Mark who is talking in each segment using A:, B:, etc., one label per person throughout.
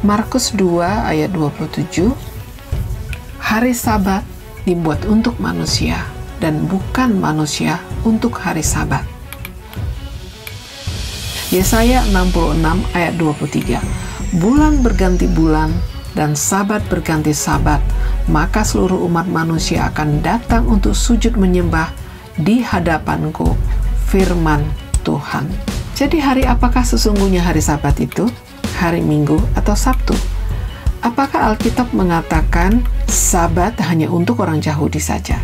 A: Markus 2 ayat 27, hari Sabat dibuat untuk manusia dan bukan manusia untuk hari Sabat. Yesaya 66 ayat 23, bulan berganti bulan dan Sabat berganti Sabat, maka seluruh umat manusia akan datang untuk sujud menyembah di hadapanku, firman Tuhan. Jadi hari apakah sesungguhnya hari Sabat itu? Hari Minggu atau Sabtu? Apakah Alkitab mengatakan Sabat hanya untuk orang Yahudi saja?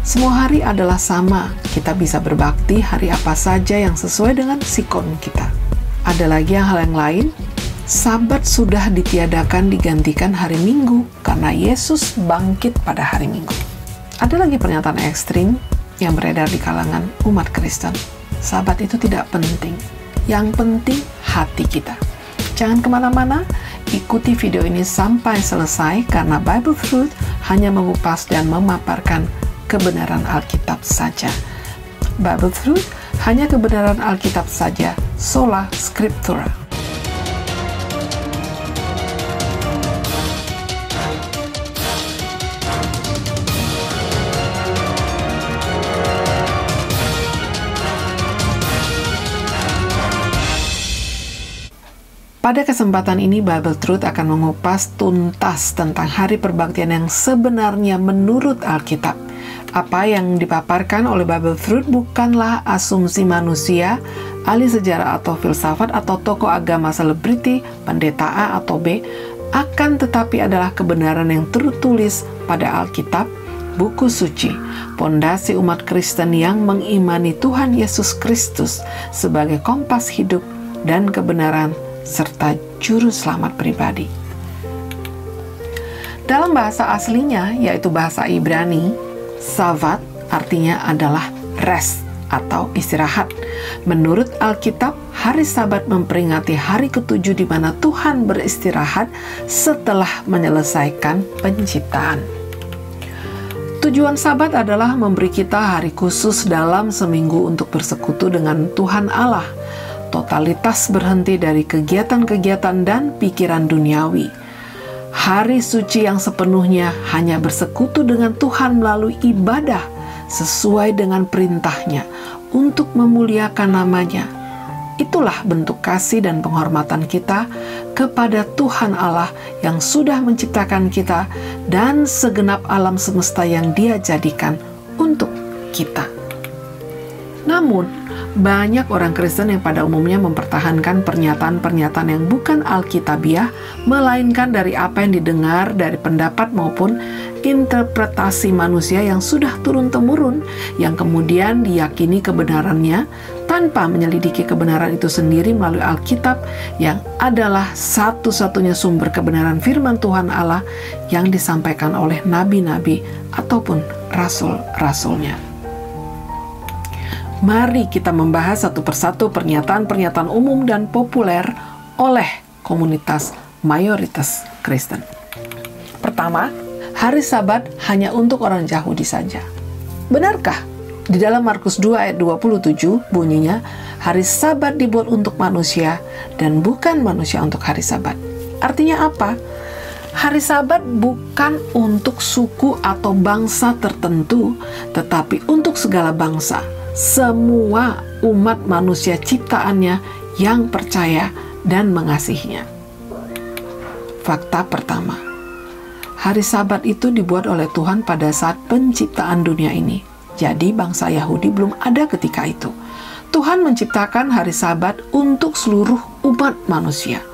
A: Semua hari adalah sama, kita bisa berbakti hari apa saja yang sesuai dengan sikon kita. Ada lagi hal yang lain, Sabat sudah ditiadakan digantikan hari Minggu karena Yesus bangkit pada hari Minggu. Ada lagi pernyataan ekstrim yang beredar di kalangan umat Kristen. Sabat itu tidak penting, yang penting hati kita. Jangan kemana-mana, ikuti video ini sampai selesai karena Bible Truth hanya mengupas dan memaparkan kebenaran Alkitab saja. Bible Truth hanya kebenaran Alkitab saja, sola scriptura. Pada kesempatan ini, Bible Truth akan mengupas tuntas tentang hari perbaktian yang sebenarnya menurut Alkitab. Apa yang dipaparkan oleh Bible Truth bukanlah asumsi manusia, ahli sejarah atau filsafat atau tokoh agama selebriti, pendeta A atau B, akan tetapi adalah kebenaran yang tertulis pada Alkitab, buku suci, pondasi umat Kristen yang mengimani Tuhan Yesus Kristus sebagai kompas hidup dan kebenaran serta juru selamat pribadi. Dalam bahasa aslinya, yaitu bahasa Ibrani, Sabat artinya adalah rest atau istirahat. Menurut Alkitab, hari Sabat memperingati hari ketujuh di mana Tuhan beristirahat setelah menyelesaikan penciptaan. Tujuan Sabat adalah memberi kita hari khusus dalam seminggu untuk bersekutu dengan Tuhan Allah. Totalitas berhenti dari kegiatan-kegiatan dan pikiran duniawi. Hari suci yang sepenuhnya hanya bersekutu dengan Tuhan melalui ibadah sesuai dengan perintahnya untuk memuliakan namanya. Itulah bentuk kasih dan penghormatan kita kepada Tuhan Allah yang sudah menciptakan kita dan segenap alam semesta yang Dia jadikan untuk kita. Namun, banyak orang Kristen yang pada umumnya mempertahankan pernyataan-pernyataan yang bukan Alkitabiah, melainkan dari apa yang didengar dari pendapat maupun interpretasi manusia yang sudah turun-temurun, yang kemudian diyakini kebenarannya tanpa menyelidiki kebenaran itu sendiri melalui Alkitab yang adalah satu-satunya sumber kebenaran firman Tuhan Allah yang disampaikan oleh nabi-nabi ataupun rasul-rasulnya. Mari kita membahas satu persatu pernyataan-pernyataan umum dan populer oleh komunitas mayoritas Kristen. Pertama, hari Sabat hanya untuk orang Yahudi saja. Benarkah? Di dalam Markus 2 ayat 27 bunyinya, hari Sabat dibuat untuk manusia dan bukan manusia untuk hari Sabat. Artinya apa? Hari Sabat bukan untuk suku atau bangsa tertentu, tetapi untuk segala bangsa. Semua umat manusia ciptaannya yang percaya dan mengasihinya. Fakta pertama, hari Sabat itu dibuat oleh Tuhan pada saat penciptaan dunia ini. Jadi bangsa Yahudi belum ada ketika itu. Tuhan menciptakan hari Sabat untuk seluruh umat manusia.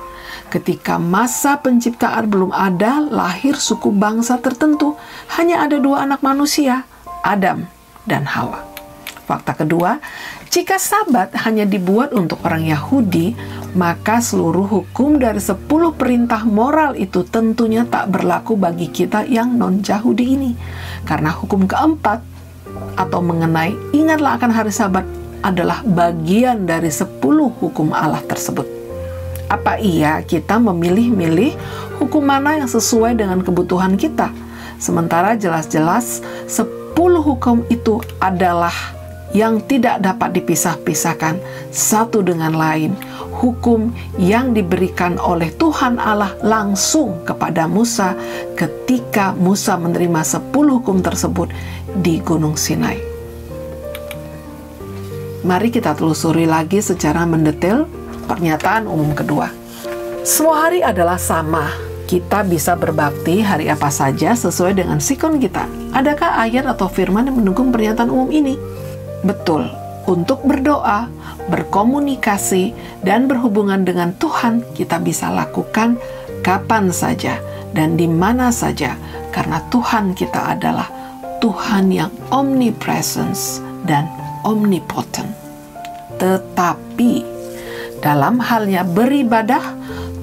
A: Ketika masa penciptaan belum ada, lahir suku bangsa tertentu. Hanya ada dua anak manusia, Adam dan Hawa. Fakta kedua, jika Sabat hanya dibuat untuk orang Yahudi, maka seluruh hukum dari 10 perintah moral itu tentunya tak berlaku bagi kita yang non-Yahudi ini. Karena hukum keempat, atau mengenai ingatlah akan hari Sabat, adalah bagian dari 10 hukum Allah tersebut. Apa iya kita memilih-milih hukum mana yang sesuai dengan kebutuhan kita? Sementara jelas-jelas 10 hukum itu adalah yang tidak dapat dipisah-pisahkan satu dengan lain, hukum yang diberikan oleh Tuhan Allah langsung kepada Musa ketika Musa menerima 10 hukum tersebut di Gunung Sinai. Mari kita telusuri lagi secara mendetail pernyataan umum kedua. Semua hari adalah sama. Kita bisa berbakti hari apa saja sesuai dengan sikon kita. Adakah ayat atau firman yang mendukung pernyataan umum ini? Betul, untuk berdoa, berkomunikasi, dan berhubungan dengan Tuhan kita bisa lakukan kapan saja dan di mana saja, karena Tuhan kita adalah Tuhan yang omnipresence dan omnipotent. Tetapi dalam halnya beribadah,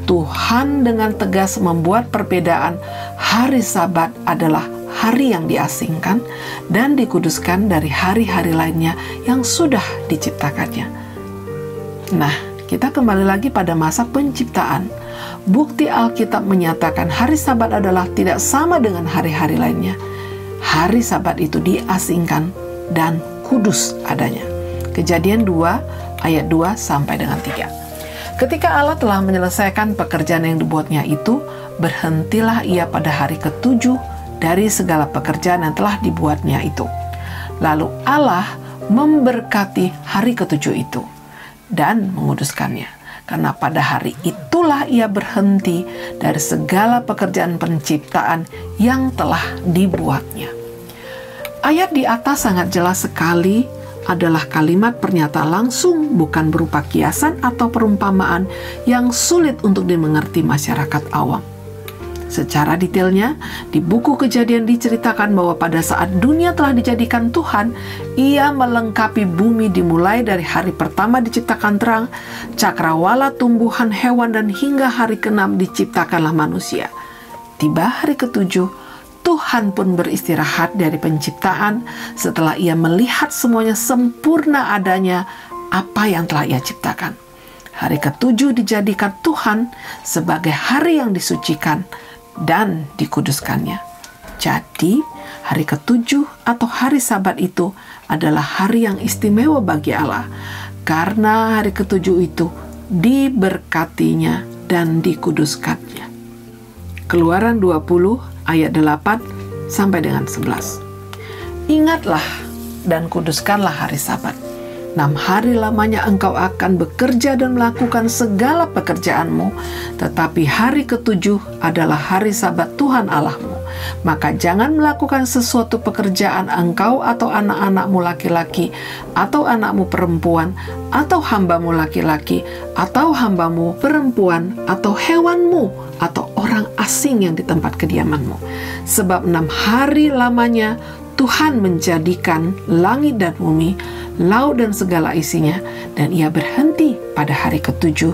A: Tuhan dengan tegas membuat perbedaan. Hari Sabat adalah hari yang diasingkan dan dikuduskan dari hari-hari lainnya yang sudah diciptakannya. Nah, kita kembali lagi pada masa penciptaan. Bukti Alkitab menyatakan hari Sabat adalah tidak sama dengan hari-hari lainnya. Hari Sabat itu diasingkan dan kudus adanya. Kejadian 2 ayat 2 sampai dengan 3. Ketika Allah telah menyelesaikan pekerjaan yang dibuatnya itu, berhentilah ia pada hari ke-7 dari segala pekerjaan yang telah dibuatnya itu. Lalu Allah memberkati hari ke-7 itu dan menguduskannya, karena pada hari itulah ia berhenti dari segala pekerjaan penciptaan yang telah dibuatnya. Ayat di atas sangat jelas sekali adalah kalimat pernyataan langsung, bukan berupa kiasan atau perumpamaan yang sulit untuk dimengerti masyarakat awam. Secara detailnya, di buku Kejadian diceritakan bahwa pada saat dunia telah dijadikan Tuhan, ia melengkapi bumi dimulai dari hari pertama diciptakan terang, cakrawala tumbuhan, hewan, dan hingga hari ke-6 diciptakanlah manusia. Tiba hari ke-7, Tuhan pun beristirahat dari penciptaan setelah ia melihat semuanya sempurna adanya apa yang telah ia ciptakan. Hari ke-7 dijadikan Tuhan sebagai hari yang disucikan dan dikuduskannya. Jadi, hari ke-7 atau hari Sabat itu adalah hari yang istimewa bagi Allah, karena hari ke-7 itu diberkatinya dan dikuduskannya. Keluaran 20 ayat 8 sampai dengan 11. Ingatlah dan kuduskanlah hari Sabat. 6 hari lamanya engkau akan bekerja dan melakukan segala pekerjaanmu, tetapi hari ke-7 adalah hari Sabat Tuhan Allahmu. Maka jangan melakukan sesuatu pekerjaan engkau atau anak-anakmu laki-laki, atau anakmu perempuan, atau hambamu laki-laki, atau hambamu perempuan, atau hewanmu, atau orang asing yang di tempat kediamanmu. Sebab 6 hari lamanya Tuhan menjadikan langit dan bumi, laut dan segala isinya, dan ia berhenti pada hari ke-7.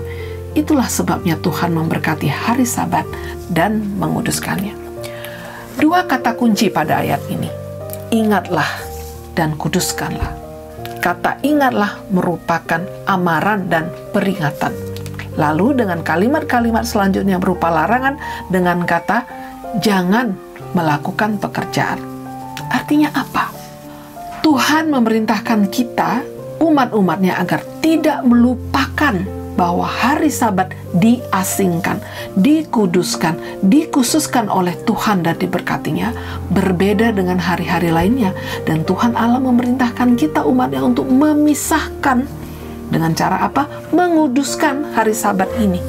A: Itulah sebabnya Tuhan memberkati hari Sabat dan menguduskannya. 2 kata kunci pada ayat ini, ingatlah dan kuduskanlah. Kata ingatlah merupakan amaran dan peringatan. Lalu dengan kalimat-kalimat selanjutnya berupa larangan dengan kata jangan melakukan pekerjaan. Artinya apa? Tuhan memerintahkan kita, umat-umatnya, agar tidak melupakan bahwa hari Sabat diasingkan, dikuduskan, dikhususkan oleh Tuhan dan diberkatinya, berbeda dengan hari-hari lainnya. Dan Tuhan Allah memerintahkan kita umatnya untuk memisahkan. Dengan cara apa? Menguduskan hari Sabat ini.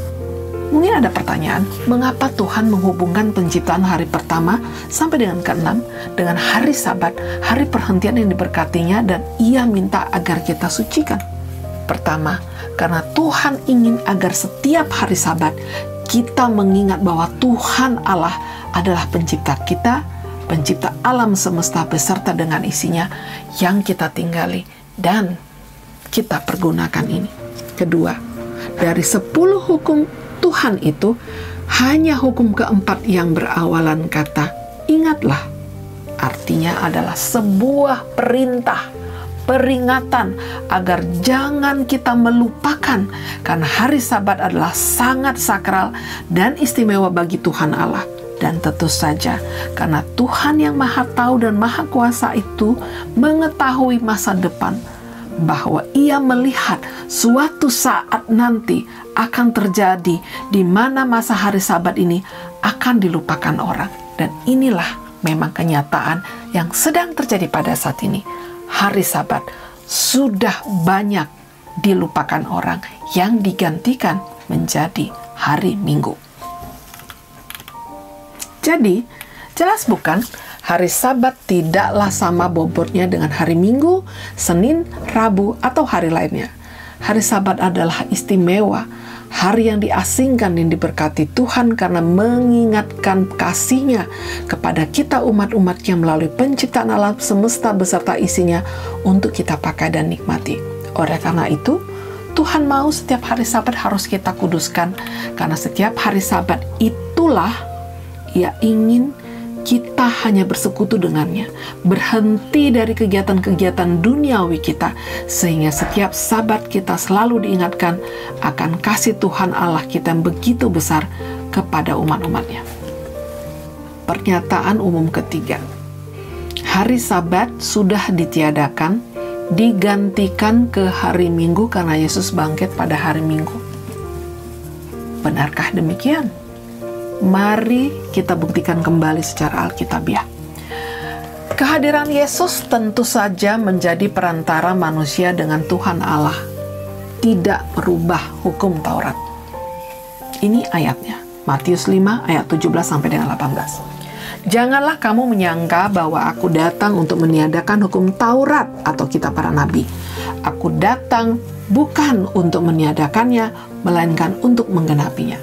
A: Mungkin ada pertanyaan, mengapa Tuhan menghubungkan penciptaan hari pertama sampai dengan ke-6 dengan hari Sabat, hari perhentian yang diberkatinya, dan ia minta agar kita sucikan? Pertama, karena Tuhan ingin agar setiap hari Sabat kita mengingat bahwa Tuhan Allah adalah pencipta kita, pencipta alam semesta beserta dengan isinya yang kita tinggali dan kita pergunakan ini. Kedua, dari 10 hukum Tuhan itu, hanya hukum keempat yang berawalan kata ingatlah. Artinya adalah sebuah perintah, peringatan agar jangan kita melupakan, karena hari Sabat adalah sangat sakral dan istimewa bagi Tuhan Allah. Dan tentu saja karena Tuhan yang Maha Tahu dan Maha Kuasa itu mengetahui masa depan, bahwa ia melihat suatu saat nanti akan terjadi di mana masa hari Sabat ini akan dilupakan orang. Dan inilah memang kenyataan yang sedang terjadi pada saat ini. Hari Sabat sudah banyak dilupakan orang yang digantikan menjadi hari Minggu. Jadi, jelas bukan? Hari Sabat tidaklah sama bobotnya dengan hari Minggu, Senin, Rabu, atau hari lainnya. Hari Sabat adalah istimewa, hari yang diasingkan dan diberkati Tuhan karena mengingatkan kasih-Nya kepada kita umat-umatnya melalui penciptaan alam semesta beserta isinya untuk kita pakai dan nikmati. Oleh karena itu, Tuhan mau setiap hari Sabat harus kita kuduskan, karena setiap hari Sabat itulah Ia ingin kita hanya bersekutu dengannya, berhenti dari kegiatan-kegiatan duniawi kita, sehingga setiap Sabat kita selalu diingatkan akan kasih Tuhan Allah kita yang begitu besar kepada umat-umatnya. Pernyataan umum ketiga, hari Sabat sudah ditiadakan, digantikan ke hari Minggu karena Yesus bangkit pada hari Minggu. Benarkah demikian? Mari kita buktikan kembali secara alkitabiah. Kehadiran Yesus tentu saja menjadi perantara manusia dengan Tuhan Allah, tidak merubah hukum Taurat. Ini ayatnya, Matius 5 ayat 17 sampai dengan 18. Janganlah kamu menyangka bahwa aku datang untuk meniadakan hukum Taurat atau kitab para nabi. Aku datang bukan untuk meniadakannya, melainkan untuk menggenapinya.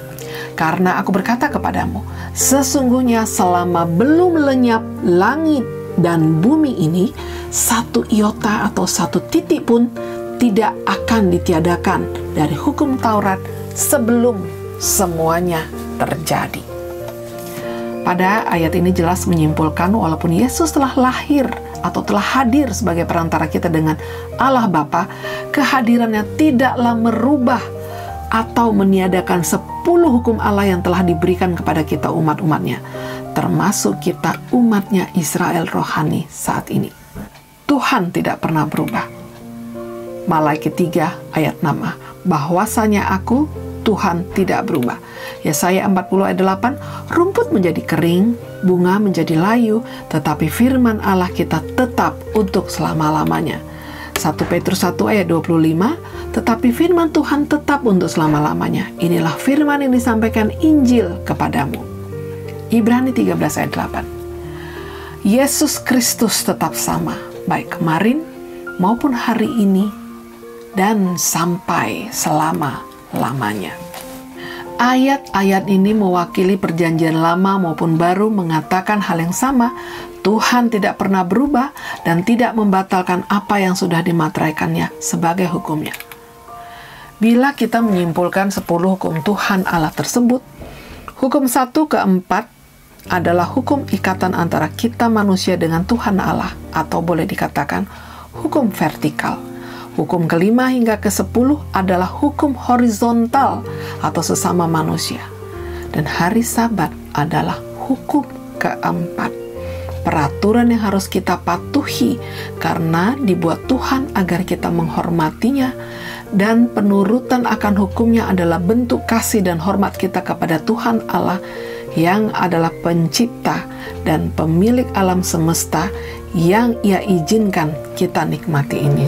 A: Karena aku berkata kepadamu, sesungguhnya selama belum lenyap langit dan bumi ini, satu iota atau satu titik pun tidak akan ditiadakan dari hukum Taurat sebelum semuanya terjadi. Pada ayat ini jelas menyimpulkan walaupun Yesus telah lahir atau telah hadir sebagai perantara kita dengan Allah Bapa, kehadirannya tidaklah merubah atau meniadakan 10 hukum Allah yang telah diberikan kepada kita umat-umatnya, termasuk kita umatnya Israel rohani saat ini. Tuhan tidak pernah berubah. Malaikat 3 ayat 6, bahwasanya aku Tuhan tidak berubah. Yesaya 40 ayat 8, rumput menjadi kering, bunga menjadi layu, tetapi firman Allah kita tetap untuk selama-lamanya. 1 Petrus 1 ayat 25, tetapi firman Tuhan tetap untuk selama-lamanya. Inilah firman yang disampaikan Injil kepadamu. Ibrani 13 ayat 8. Yesus Kristus tetap sama, baik kemarin maupun hari ini dan sampai selama-lamanya. Ayat-ayat ini mewakili perjanjian lama maupun baru mengatakan hal yang sama. Tuhan tidak pernah berubah dan tidak membatalkan apa yang sudah dimateraikannya sebagai hukumnya. Bila kita menyimpulkan 10 hukum Tuhan Allah tersebut, hukum 1 ke 4 adalah hukum ikatan antara kita manusia dengan Tuhan Allah, atau boleh dikatakan hukum vertikal. Hukum ke-5 hingga ke-10 adalah hukum horizontal atau sesama manusia. Dan hari Sabat adalah hukum ke-4. Peraturan yang harus kita patuhi karena dibuat Tuhan agar kita menghormatinya, dan penurutan akan hukumnya adalah bentuk kasih dan hormat kita kepada Tuhan Allah yang adalah pencipta dan pemilik alam semesta yang Ia izinkan kita nikmati ini.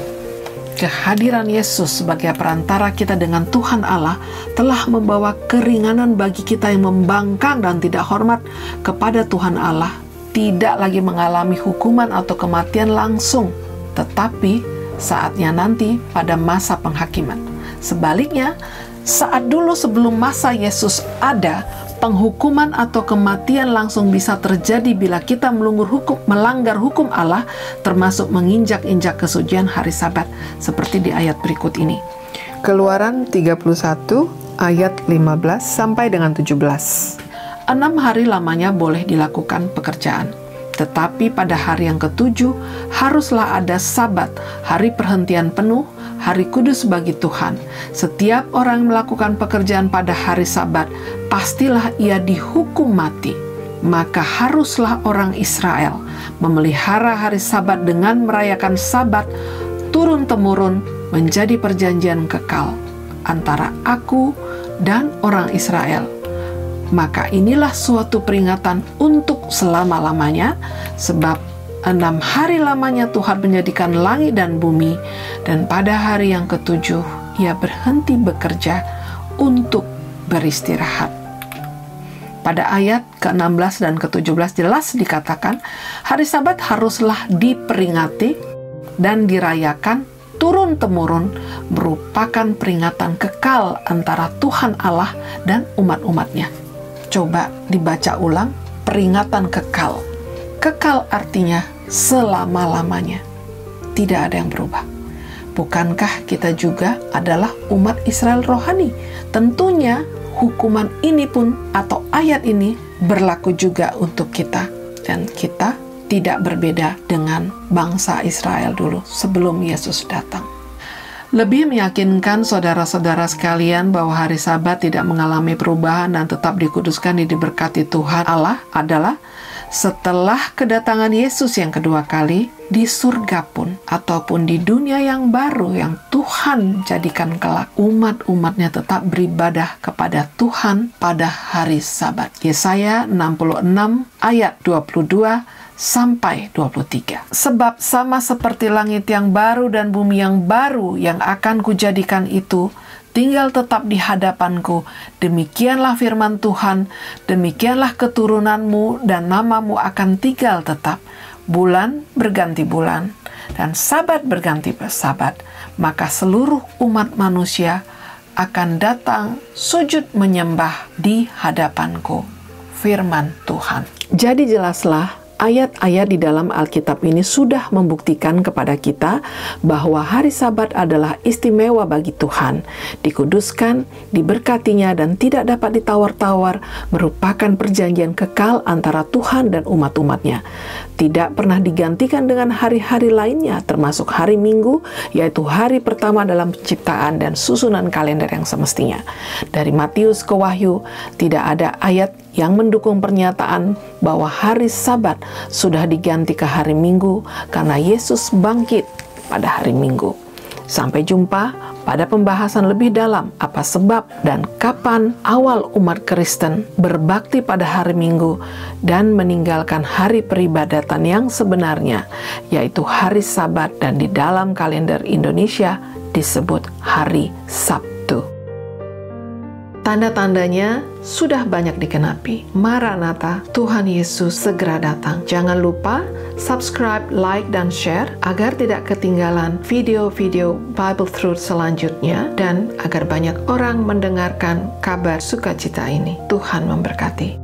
A: Kehadiran Yesus sebagai perantara kita dengan Tuhan Allah telah membawa keringanan bagi kita yang membangkang dan tidak hormat kepada Tuhan Allah, tidak lagi mengalami hukuman atau kematian langsung, tetapi saatnya nanti pada masa penghakiman. Sebaliknya, saat dulu sebelum masa Yesus ada, penghukuman atau kematian langsung bisa terjadi bila kita melanggar hukum Allah, termasuk menginjak-injak kesucian hari Sabat, seperti di ayat berikut ini. Keluaran 31 ayat 15 sampai dengan 17. 6 hari lamanya boleh dilakukan pekerjaan, tetapi pada hari yang ke-7 haruslah ada Sabat, hari perhentian penuh, hari kudus bagi Tuhan. Setiap orang melakukan pekerjaan pada hari Sabat, pastilah ia dihukum mati. Maka haruslah orang Israel memelihara hari Sabat dengan merayakan Sabat turun-temurun menjadi perjanjian kekal antara aku dan orang Israel. Maka inilah suatu peringatan untuk selama-lamanya, sebab 6 hari lamanya Tuhan menjadikan langit dan bumi, dan pada hari yang ke-7 Ia berhenti bekerja untuk beristirahat. Pada ayat ke-16 dan ke-17 jelas dikatakan, hari Sabat haruslah diperingati dan dirayakan turun-temurun, merupakan peringatan kekal antara Tuhan Allah dan umat-umatnya. Coba dibaca ulang, peringatan kekal. Kekal artinya selama-lamanya. Tidak ada yang berubah. Bukankah kita juga adalah umat Israel rohani? Tentunya hukuman ini pun atau ayat ini berlaku juga untuk kita. Dan kita tidak berbeda dengan bangsa Israel dulu sebelum Yesus datang. Lebih meyakinkan saudara-saudara sekalian bahwa hari Sabat tidak mengalami perubahan dan tetap dikuduskan dan diberkati Tuhan Allah adalah setelah kedatangan Yesus yang kedua kali, di surga pun ataupun di dunia yang baru yang Tuhan jadikan kelak, umat-umatnya tetap beribadah kepada Tuhan pada hari Sabat. Yesaya 66 ayat 22 sampai 23. Sebab sama seperti langit yang baru dan bumi yang baru yang akan kujadikan itu tinggal tetap di hadapanku, demikianlah firman Tuhan, demikianlah keturunanmu dan namamu akan tinggal tetap. Bulan berganti bulan dan Sabat berganti Sabat, maka seluruh umat manusia akan datang sujud menyembah di hadapanku. Firman Tuhan. Jadi jelaslah, ayat-ayat di dalam Alkitab ini sudah membuktikan kepada kita bahwa hari Sabat adalah istimewa bagi Tuhan, dikuduskan, diberkatinya, dan tidak dapat ditawar-tawar, merupakan perjanjian kekal antara Tuhan dan umat-umatnya. Tidak pernah digantikan dengan hari-hari lainnya, termasuk hari Minggu, yaitu hari pertama dalam penciptaan dan susunan kalender yang semestinya. Dari Matius ke Wahyu, tidak ada ayat yang mendukung pernyataan bahwa hari Sabat sudah diganti ke hari Minggu karena Yesus bangkit pada hari Minggu. Sampai jumpa pada pembahasan lebih dalam apa sebab dan kapan awal umat Kristen berbakti pada hari Minggu dan meninggalkan hari peribadatan yang sebenarnya, yaitu hari Sabat, dan di dalam kalender Indonesia disebut hari Sabtu. Tanda-tandanya sudah banyak dikenapi. Maranatha, Tuhan Yesus segera datang. Jangan lupa subscribe, like, dan share agar tidak ketinggalan video-video Bible Truth selanjutnya dan agar banyak orang mendengarkan kabar sukacita ini. Tuhan memberkati.